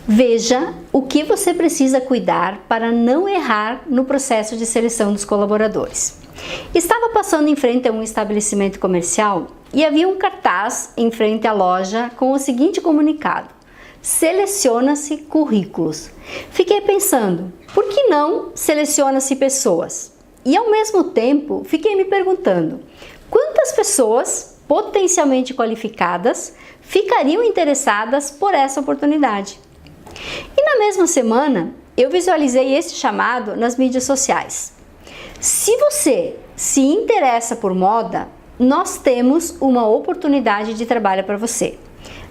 Veja o que você precisa cuidar para não errar no processo de seleção dos colaboradores. Estava passando em frente a um estabelecimento comercial e havia um cartaz em frente à loja com o seguinte comunicado: seleciona-se currículos. Fiquei pensando, por que não seleciona-se pessoas? E ao mesmo tempo fiquei me perguntando, quantas pessoas potencialmente qualificadas ficariam interessadas por essa oportunidade? E na mesma semana, eu visualizei esse chamado nas mídias sociais. Se você se interessa por moda, nós temos uma oportunidade de trabalho para você.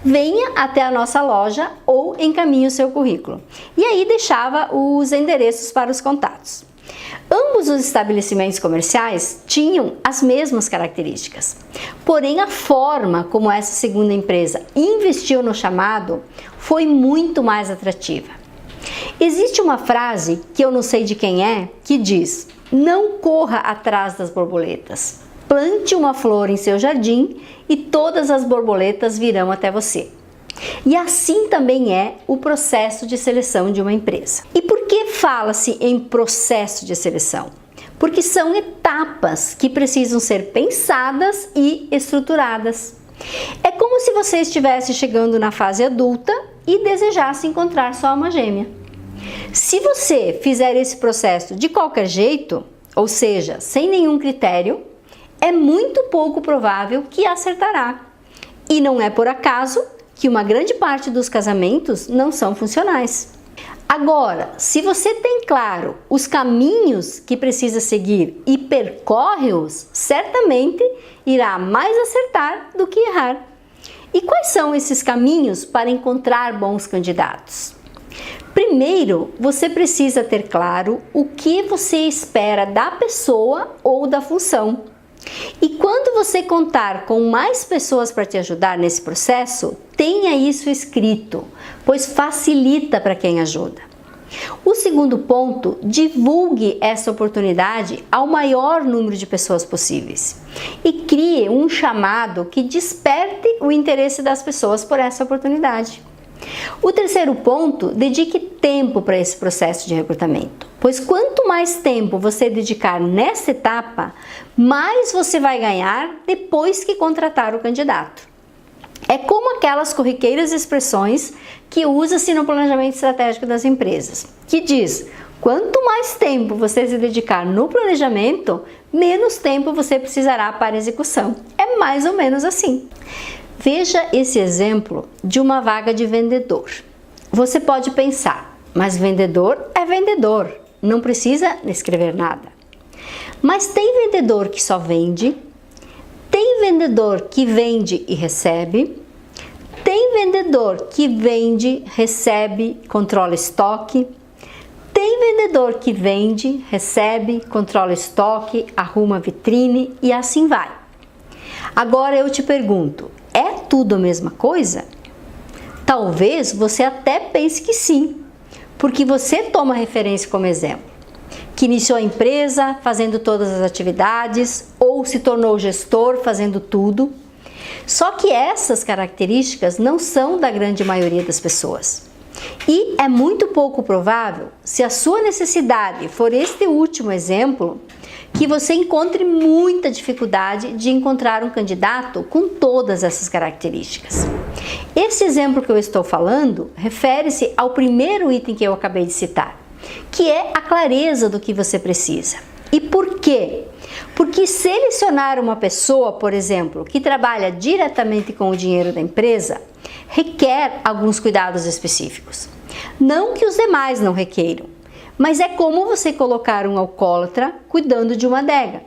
Venha até a nossa loja ou encaminhe o seu currículo. E aí deixava os endereços para os contatos. Ambos os estabelecimentos comerciais tinham as mesmas características. Porém, a forma como essa segunda empresa investiu no chamado foi muito mais atrativa. Existe uma frase, que eu não sei de quem é, que diz: não corra atrás das borboletas. Plante uma flor em seu jardim e todas as borboletas virão até você. E assim também é o processo de seleção de uma empresa. E por que fala-se em processo de seleção? Porque são etapas que precisam ser pensadas e estruturadas. É como se você estivesse chegando na fase adulta e desejasse encontrar sua alma gêmea. Se você fizer esse processo de qualquer jeito, ou seja, sem nenhum critério, é muito pouco provável que acertará. E não é por acaso que uma grande parte dos casamentos não são funcionais. Agora, se você tem claro os caminhos que precisa seguir e percorre-os, certamente irá mais acertar do que errar. E quais são esses caminhos para encontrar bons candidatos? Primeiro, você precisa ter claro o que você espera da pessoa ou da função. E quando você contar com mais pessoas para te ajudar nesse processo, tenha isso escrito, pois facilita para quem ajuda. O segundo ponto, divulgue essa oportunidade ao maior número de pessoas possíveis e crie um chamado que desperte o interesse das pessoas por essa oportunidade. O terceiro ponto, dedique tempo para esse processo de recrutamento, pois quanto mais tempo você dedicar nessa etapa, mais você vai ganhar depois que contratar o candidato. É como aquelas corriqueiras expressões que usa-se no planejamento estratégico das empresas, que diz: quanto mais tempo você se dedicar no planejamento, menos tempo você precisará para a execução. É mais ou menos assim. Veja esse exemplo de uma vaga de vendedor. Você pode pensar, mas vendedor é vendedor, não precisa escrever nada. Mas tem vendedor que só vende, tem vendedor que vende e recebe, tem vendedor que vende, recebe, controla estoque, tem vendedor que vende, recebe, controla estoque, arruma vitrine e assim vai. Agora eu te pergunto, é tudo a mesma coisa? Talvez você até pense que sim, porque você toma referência como exemplo, que iniciou a empresa fazendo todas as atividades ou se tornou gestor fazendo tudo. Só que essas características não são da grande maioria das pessoas. E é muito pouco provável, se a sua necessidade for este último exemplo, que você encontre muita dificuldade de encontrar um candidato com todas essas características. Esse exemplo que eu estou falando refere-se ao primeiro item que eu acabei de citar, que é a clareza do que você precisa. E por quê? Porque selecionar uma pessoa, por exemplo, que trabalha diretamente com o dinheiro da empresa, requer alguns cuidados específicos. Não que os demais não requeiram, mas é como você colocar um alcoólatra cuidando de uma adega.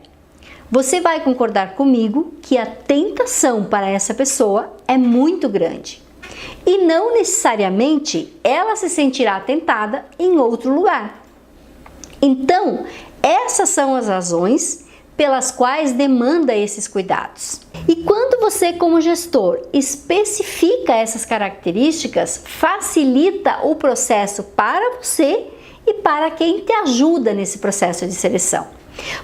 Você vai concordar comigo que a tentação para essa pessoa é muito grande. E não necessariamente ela se sentirá tentada em outro lugar. Então, essas são as razões pelas quais demanda esses cuidados. E quando você, como gestor, especifica essas características, facilita o processo para você e para quem te ajuda nesse processo de seleção.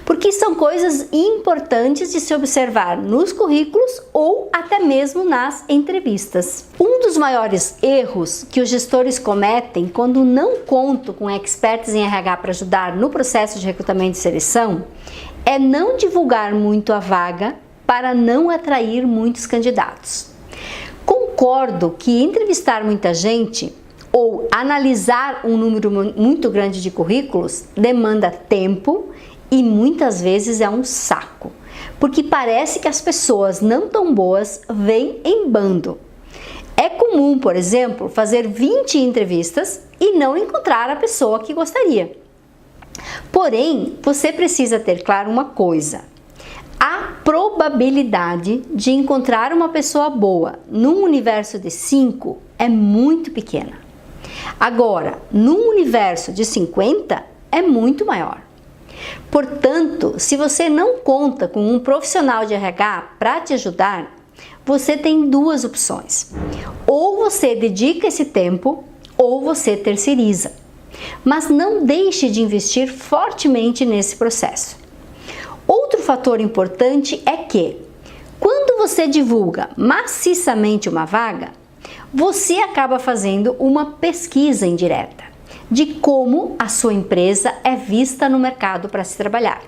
porque são coisas importantes de se observar nos currículos ou até mesmo nas entrevistas. Um dos maiores erros que os gestores cometem quando não contam com experts em RH para ajudar no processo de recrutamento e seleção é não divulgar muito a vaga para não atrair muitos candidatos. Concordo que entrevistar muita gente ou analisar um número muito grande de currículos demanda tempo e muitas vezes é um saco, porque parece que as pessoas não tão boas vêm em bando. É comum, por exemplo, fazer 20 entrevistas e não encontrar a pessoa que gostaria. Porém, você precisa ter claro uma coisa: a probabilidade de encontrar uma pessoa boa num universo de 5 é muito pequena. Agora, num universo de 50 é muito maior. Portanto, se você não conta com um profissional de RH para te ajudar, você tem duas opções. Ou você dedica esse tempo, ou você terceiriza. Mas não deixe de investir fortemente nesse processo. Outro fator importante é que, quando você divulga maciçamente uma vaga, você acaba fazendo uma pesquisa indireta de como a sua empresa é vista no mercado para se trabalhar.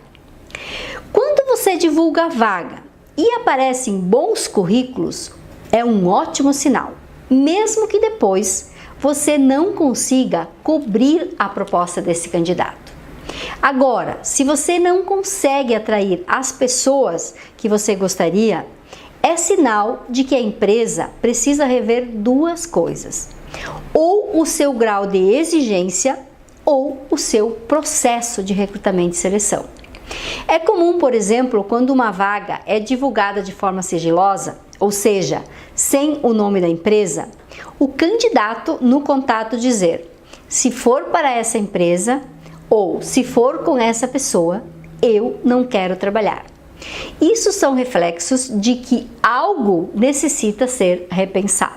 Quando você divulga a vaga e aparecem bons currículos, é um ótimo sinal, mesmo que depois você não consiga cobrir a proposta desse candidato. Agora, se você não consegue atrair as pessoas que você gostaria, é sinal de que a empresa precisa rever duas coisas: ou o seu grau de exigência ou o seu processo de recrutamento e seleção. É comum, por exemplo, quando uma vaga é divulgada de forma sigilosa, ou seja, sem o nome da empresa, o candidato no contato dizer: se for para essa empresa ou se for com essa pessoa, eu não quero trabalhar. Isso são reflexos de que algo necessita ser repensado.